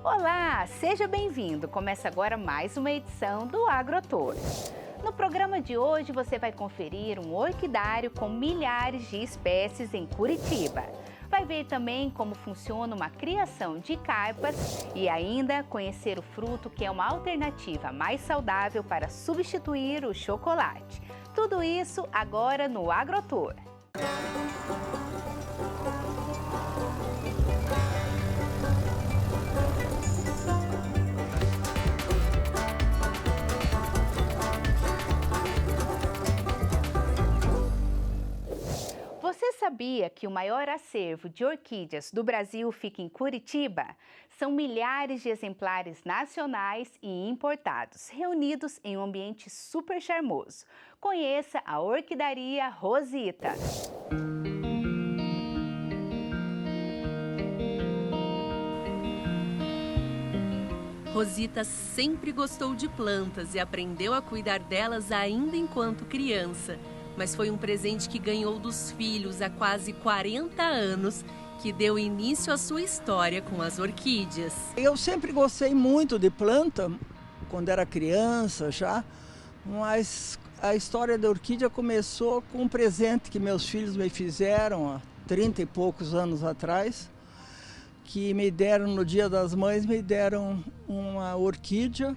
Olá, seja bem-vindo! Começa agora mais uma edição do Agrotour. No programa de hoje você vai conferir um orquidário com milhares de espécies em Curitiba. Vai ver também como funciona uma criação de carpas e ainda conhecer o fruto que é uma alternativa mais saudável para substituir o chocolate. Tudo isso agora no Agrotour. Você sabia que o maior acervo de orquídeas do Brasil fica em Curitiba? São milhares de exemplares nacionais e importados, reunidos em um ambiente super charmoso. Conheça a Orquidaria Rosita. Rosita sempre gostou de plantas e aprendeu a cuidar delas ainda enquanto criança. Mas foi um presente que ganhou dos filhos há quase 40 anos que deu início à sua história com as orquídeas. Eu sempre gostei muito de planta, quando era criança já, mas a história da orquídea começou com um presente que meus filhos me fizeram há 30 e poucos anos atrás, que me deram no Dia das Mães, me deram uma orquídea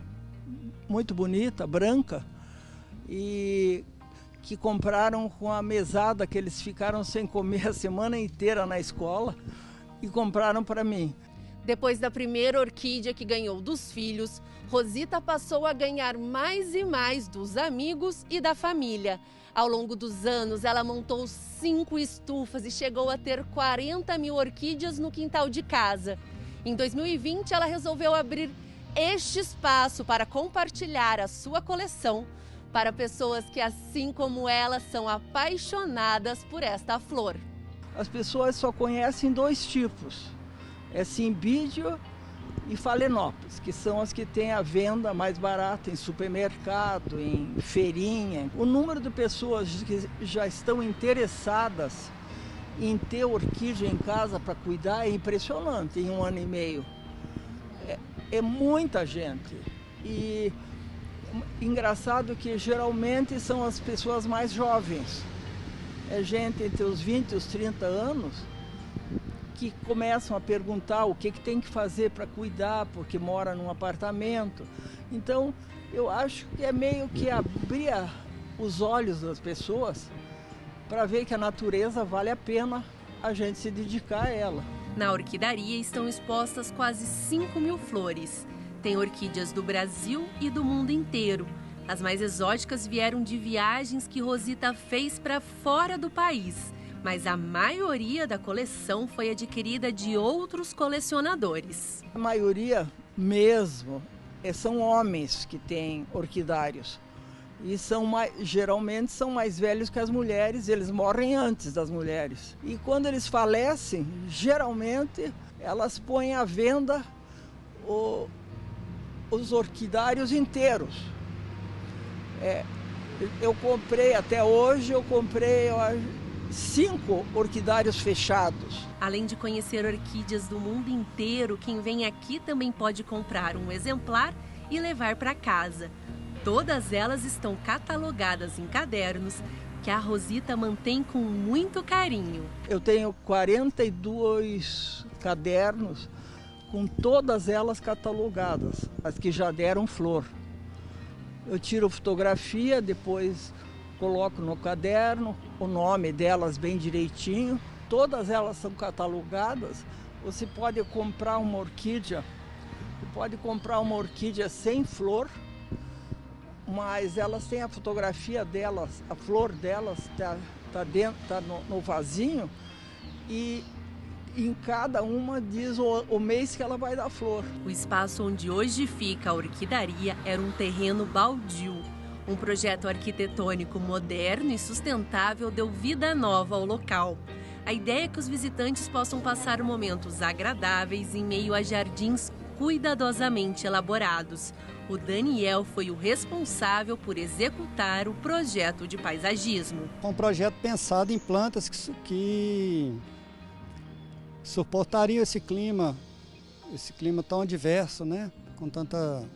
muito bonita, branca, e que compraram com a mesada que eles ficaram sem comer a semana inteira na escola e compraram para mim. Depois da primeira orquídea que ganhou dos filhos, Rosita passou a ganhar mais e mais dos amigos e da família. Ao longo dos anos, ela montou 5 estufas e chegou a ter 40 mil orquídeas no quintal de casa. Em 2020, ela resolveu abrir este espaço para compartilhar a sua coleção para pessoas que, assim como ela, são apaixonadas por esta flor. As pessoas só conhecem 2 tipos, Cymbidium e Phalaenopsis, que são as que têm a venda mais barata em supermercado, em feirinha. O número de pessoas que já estão interessadas em ter orquídea em casa para cuidar é impressionante em 1 ano e meio. É muita gente. E engraçado que geralmente são as pessoas mais jovens, é gente entre os 20 e os 30 anos que começam a perguntar o que tem que fazer para cuidar, porque mora num apartamento. Então eu acho que é meio que abrir os olhos das pessoas para ver que a natureza vale a pena a gente se dedicar a ela. Na orquidaria estão expostas quase 5 mil flores. Tem orquídeas do Brasil e do mundo inteiro. As mais exóticas vieram de viagens que Rosita fez para fora do país. Mas a maioria da coleção foi adquirida de outros colecionadores. A maioria mesmo são homens que têm orquidários. E geralmente são mais velhos que as mulheres, eles morrem antes das mulheres. E quando eles falecem, geralmente elas põem à venda os orquidários inteiros. Eu comprei, até hoje, 5 orquidários fechados. Além de conhecer orquídeas do mundo inteiro, quem vem aqui também pode comprar um exemplar e levar para casa. Todas elas estão catalogadas em cadernos que a Rosita mantém com muito carinho. Eu tenho 42 cadernos com todas elas catalogadas, as que já deram flor. Eu tiro fotografia, depois coloco no caderno o nome delas bem direitinho. Todas elas são catalogadas. Você pode comprar uma orquídea, sem flor, mas elas têm a fotografia delas, a flor delas está no vasinho e em cada uma diz o mês que ela vai dar flor. O espaço onde hoje fica a orquidaria era um terreno baldio. Um projeto arquitetônico moderno e sustentável deu vida nova ao local. A ideia é que os visitantes possam passar momentos agradáveis em meio a jardins cuidadosamente elaborados. O Daniel foi o responsável por executar o projeto de paisagismo. É um projeto pensado em plantas que suportariam esse clima esse clima tão adverso, né? Com tanta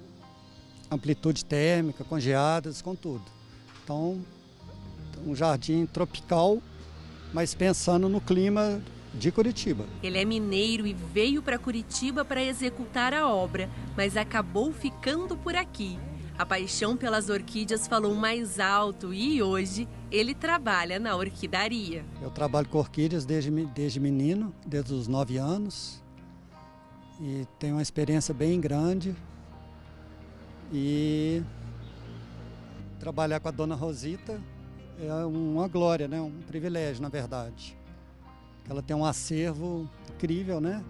amplitude térmica, com geadas, com tudo. Então, um jardim tropical, mas pensando no clima de Curitiba. Ele é mineiro e veio para Curitiba para executar a obra, mas acabou ficando por aqui. A paixão pelas orquídeas falou mais alto e hoje ele trabalha na orquidaria. Eu trabalho com orquídeas desde menino, desde os 9 anos, e tenho uma experiência bem grande. E trabalhar com a dona Rosita é uma glória, né? Um privilégio, na verdade. Ela tem um acervo incrível, né?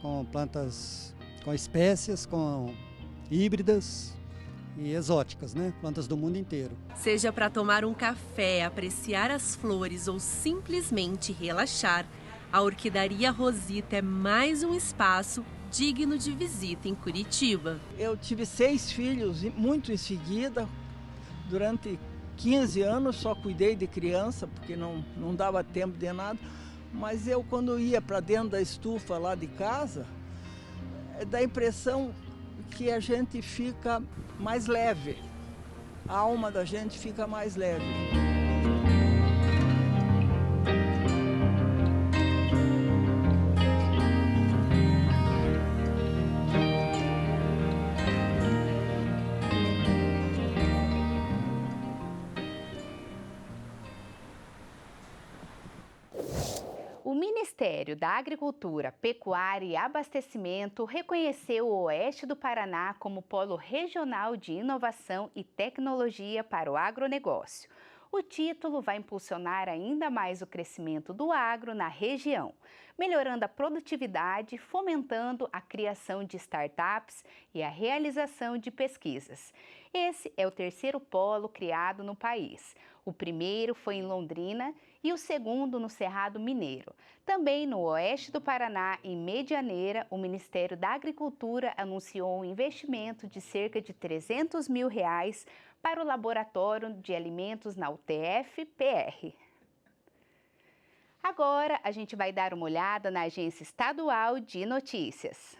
Com plantas, com espécies, com híbridas e exóticas, né? Plantas do mundo inteiro. Seja para tomar um café, apreciar as flores ou simplesmente relaxar, a Orquidaria Rosita é mais um espaço digno de visita em Curitiba. Eu tive 6 filhos, muito em seguida. Durante 15 anos só cuidei de criança, porque não dava tempo de nada. Mas eu, quando ia para dentro da estufa lá de casa, dá a impressão que a gente fica mais leve. A alma da gente fica mais leve. O Ministério da Agricultura, Pecuária e Abastecimento reconheceu o Oeste do Paraná como polo regional de inovação e tecnologia para o agronegócio. O título vai impulsionar ainda mais o crescimento do agro na região, melhorando a produtividade, fomentando a criação de startups e a realização de pesquisas. Esse é o 3º polo criado no país. O primeiro foi em Londrina e o segundo no Cerrado Mineiro. Também no Oeste do Paraná, em Medianeira, o Ministério da Agricultura anunciou um investimento de cerca de R$300 mil para o Laboratório de Alimentos na UTF-PR. Agora a gente vai dar uma olhada na Agência Estadual de Notícias.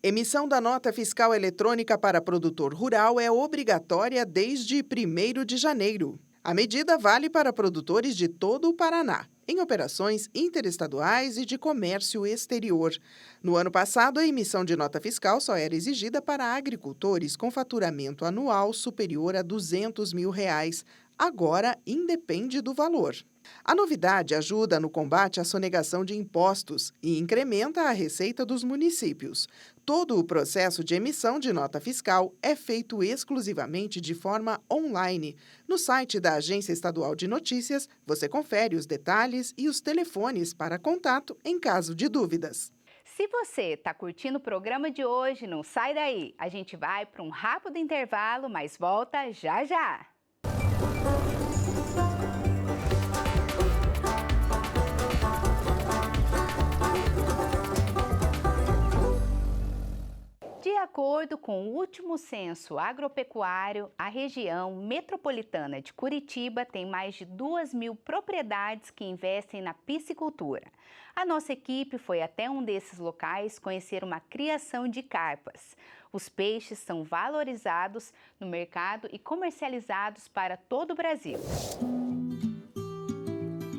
Emissão da nota fiscal eletrônica para produtor rural é obrigatória desde 1º de janeiro. A medida vale para produtores de todo o Paraná, em operações interestaduais e de comércio exterior. No ano passado, a emissão de nota fiscal só era exigida para agricultores com faturamento anual superior a R$200 mil. Agora, independe do valor. A novidade ajuda no combate à sonegação de impostos e incrementa a receita dos municípios. Todo o processo de emissão de nota fiscal é feito exclusivamente de forma online. No site da Agência Estadual de Notícias, você confere os detalhes e os telefones para contato em caso de dúvidas. Se você está curtindo o programa de hoje, não sai daí. A gente vai para um rápido intervalo, mas volta já já. De acordo com o último censo agropecuário, a região metropolitana de Curitiba tem mais de 2.000 propriedades que investem na piscicultura. A nossa equipe foi até um desses locais conhecer uma criação de carpas. Os peixes são valorizados no mercado e comercializados para todo o Brasil.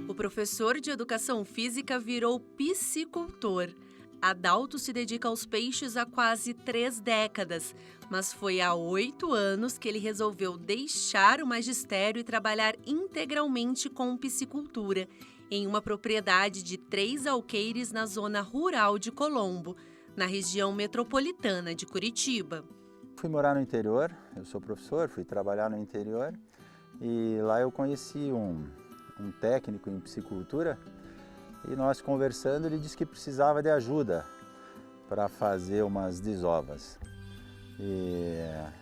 O professor de educação física virou piscicultor. Adalto se dedica aos peixes há quase 3 décadas, mas foi há 8 anos que ele resolveu deixar o magistério e trabalhar integralmente com piscicultura, em uma propriedade de 3 alqueires na zona rural de Colombo, na região metropolitana de Curitiba. Fui morar no interior, eu sou professor, fui trabalhar no interior e lá eu conheci um técnico em piscicultura. E nós conversando, ele disse que precisava de ajuda para fazer umas desovas. E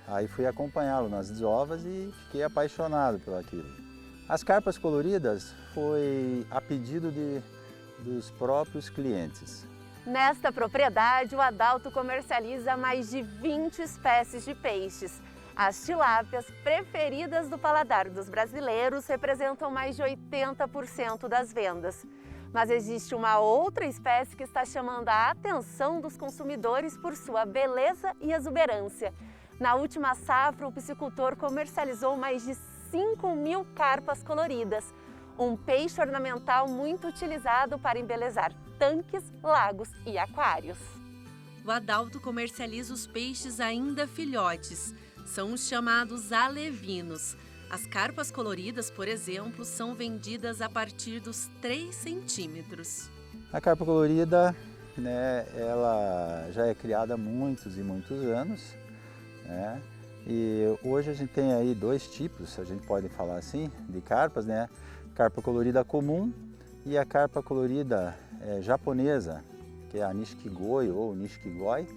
aí fui acompanhá-lo nas desovas e fiquei apaixonado por aquilo. As carpas coloridas foi a pedido dos próprios clientes. Nesta propriedade, o Adalto comercializa mais de 20 espécies de peixes. As tilápias, preferidas do paladar dos brasileiros, representam mais de 80% das vendas. Mas existe uma outra espécie que está chamando a atenção dos consumidores por sua beleza e exuberância. Na última safra, o piscicultor comercializou mais de 5.000 carpas coloridas, um peixe ornamental muito utilizado para embelezar tanques, lagos e aquários. O Adalto comercializa os peixes ainda filhotes, são os chamados alevinos. As carpas coloridas, por exemplo, são vendidas a partir dos 3 centímetros. A carpa colorida, né, ela já é criada há muitos e muitos anos, né? E hoje a gente tem aí 2 tipos, a gente pode falar assim, de carpas, né? Carpa colorida comum e a carpa colorida japonesa, que é a Nishikigoi ou Nishikigoi.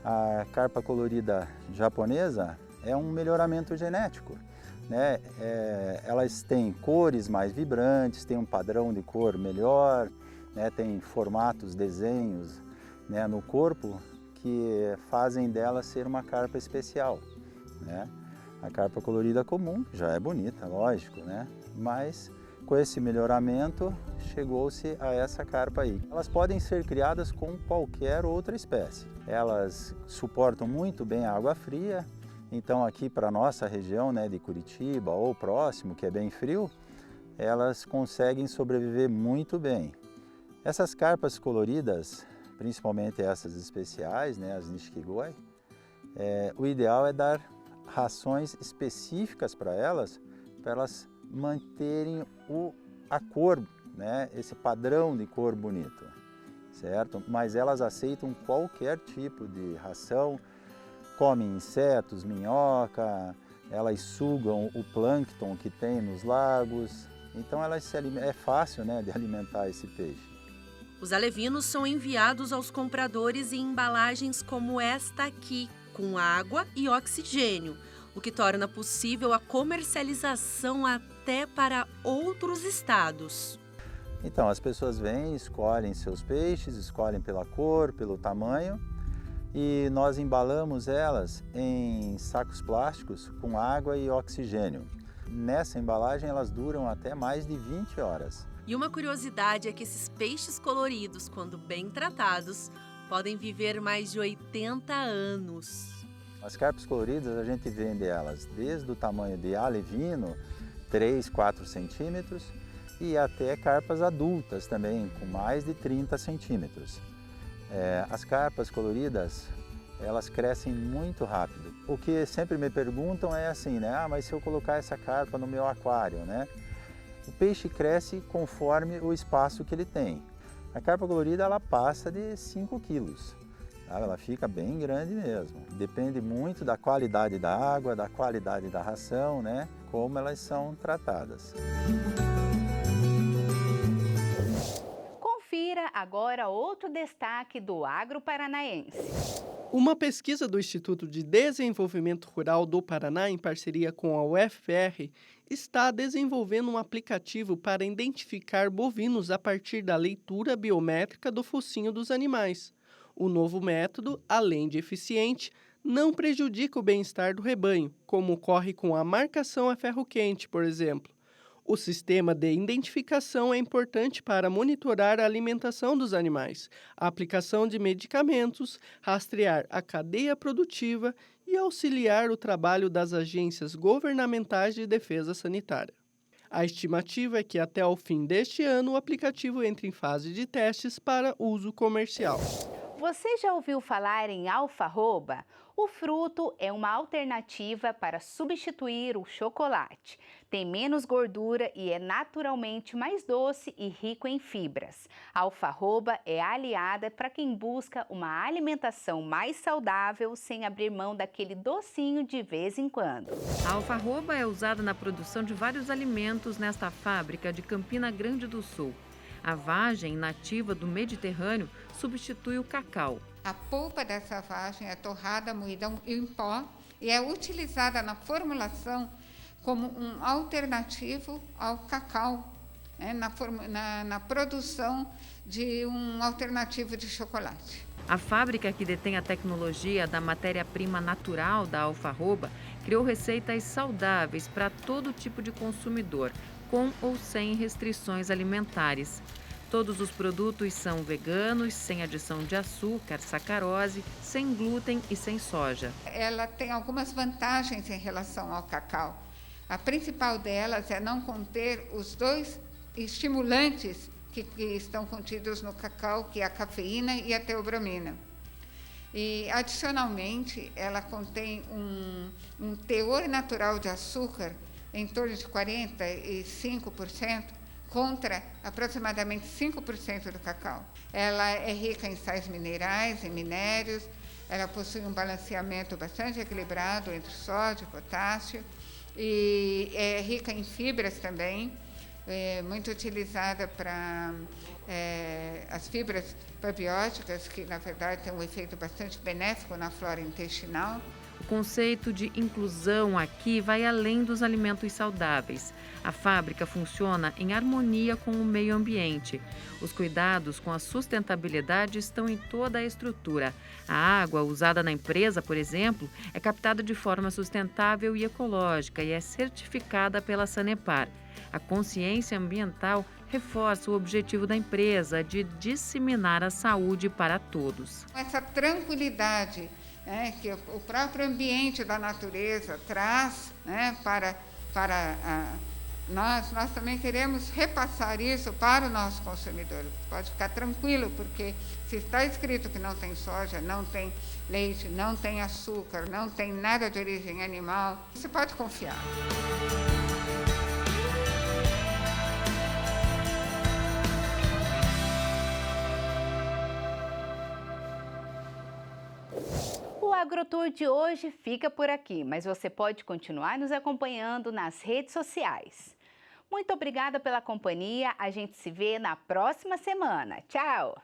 A carpa colorida japonesa é um melhoramento genético, né? Elas têm cores mais vibrantes, têm um padrão de cor melhor, né? Tem formatos, desenhos, né, no corpo que fazem dela ser uma carpa especial, né? A carpa colorida comum já é bonita, lógico, né? Mas com esse melhoramento chegou-se a essa carpa aí. Elas podem ser criadas com qualquer outra espécie. Elas suportam muito bem a água fria, então aqui para a nossa região, né, de Curitiba ou próximo, que é bem frio, elas conseguem sobreviver muito bem. Essas carpas coloridas, principalmente essas especiais, né, as Nishikigoi, o ideal é dar rações específicas para elas manterem a cor, né, esse padrão de cor bonito, certo? Mas elas aceitam qualquer tipo de ração, comem insetos, minhoca, elas sugam o plâncton que tem nos lagos, então é fácil, né, de alimentar esse peixe. Os alevinos são enviados aos compradores em embalagens como esta aqui, com água e oxigênio, o que torna possível a comercialização até para outros estados. Então, as pessoas vêm, escolhem seus peixes, escolhem pela cor, pelo tamanho, e nós embalamos elas em sacos plásticos com água e oxigênio. Nessa embalagem elas duram até mais de 20 horas. E uma curiosidade é que esses peixes coloridos, quando bem tratados, podem viver mais de 80 anos. As carpas coloridas a gente vende elas desde o tamanho de alevino, 3, 4 centímetros, e até carpas adultas também, com mais de 30 centímetros. As carpas coloridas, elas crescem muito rápido. O que sempre me perguntam é assim, né? Mas se eu colocar essa carpa no meu aquário, né? O peixe cresce conforme o espaço que ele tem. A carpa colorida, ela passa de 5 quilos. Ela fica bem grande mesmo. Depende muito da qualidade da água, da qualidade da ração, né? Como elas são tratadas. Confira agora outro destaque do Agro Paranaense. Uma pesquisa do Instituto de Desenvolvimento Rural do Paraná, em parceria com a UFR, está desenvolvendo um aplicativo para identificar bovinos a partir da leitura biométrica do focinho dos animais. O novo método, além de eficiente, não prejudica o bem-estar do rebanho, como ocorre com a marcação a ferro quente, por exemplo. O sistema de identificação é importante para monitorar a alimentação dos animais, a aplicação de medicamentos, rastrear a cadeia produtiva e auxiliar o trabalho das agências governamentais de defesa sanitária. A estimativa é que até o fim deste ano o aplicativo entre em fase de testes para uso comercial. Você já ouviu falar em alfarroba? O fruto é uma alternativa para substituir o chocolate. Tem menos gordura e é naturalmente mais doce e rico em fibras. A alfarroba é aliada para quem busca uma alimentação mais saudável sem abrir mão daquele docinho de vez em quando. A alfarroba é usada na produção de vários alimentos nesta fábrica de Campina Grande do Sul. A vagem nativa do Mediterrâneo substitui o cacau. A polpa dessa vagem é torrada, moída em pó e é utilizada na formulação como um alternativo ao cacau, né, na produção de um alternativo de chocolate. A fábrica, que detém a tecnologia da matéria-prima natural da alfarroba, criou receitas saudáveis para todo tipo de consumidor, com ou sem restrições alimentares. Todos os produtos são veganos, sem adição de açúcar, sacarose, sem glúten e sem soja. Ela tem algumas vantagens em relação ao cacau. A principal delas é não conter os 2 estimulantes que estão contidos no cacau, que é a cafeína e a teobromina. E, adicionalmente, ela contém um teor natural de açúcar em torno de 45%, contra aproximadamente 5% do cacau. Ela é rica em sais minerais, em minérios, ela possui um balanceamento bastante equilibrado entre sódio e potássio, e é rica em fibras também, muito utilizada para as fibras probióticas, que na verdade têm um efeito bastante benéfico na flora intestinal. O conceito de inclusão aqui vai além dos alimentos saudáveis. A fábrica funciona em harmonia com o meio ambiente. Os cuidados com a sustentabilidade estão em toda a estrutura. A água usada na empresa, por exemplo, é captada de forma sustentável e ecológica e é certificada pela Sanepar. A consciência ambiental reforça o objetivo da empresa de disseminar a saúde para todos. Essa tranquilidade que o próprio ambiente da natureza traz para nós também queremos repassar isso para o nosso consumidor. Pode ficar tranquilo, porque se está escrito que não tem soja, não tem leite, não tem açúcar, não tem nada de origem animal, você pode confiar. O AgroTour de hoje fica por aqui, mas você pode continuar nos acompanhando nas redes sociais. Muito obrigada pela companhia, a gente se vê na próxima semana. Tchau!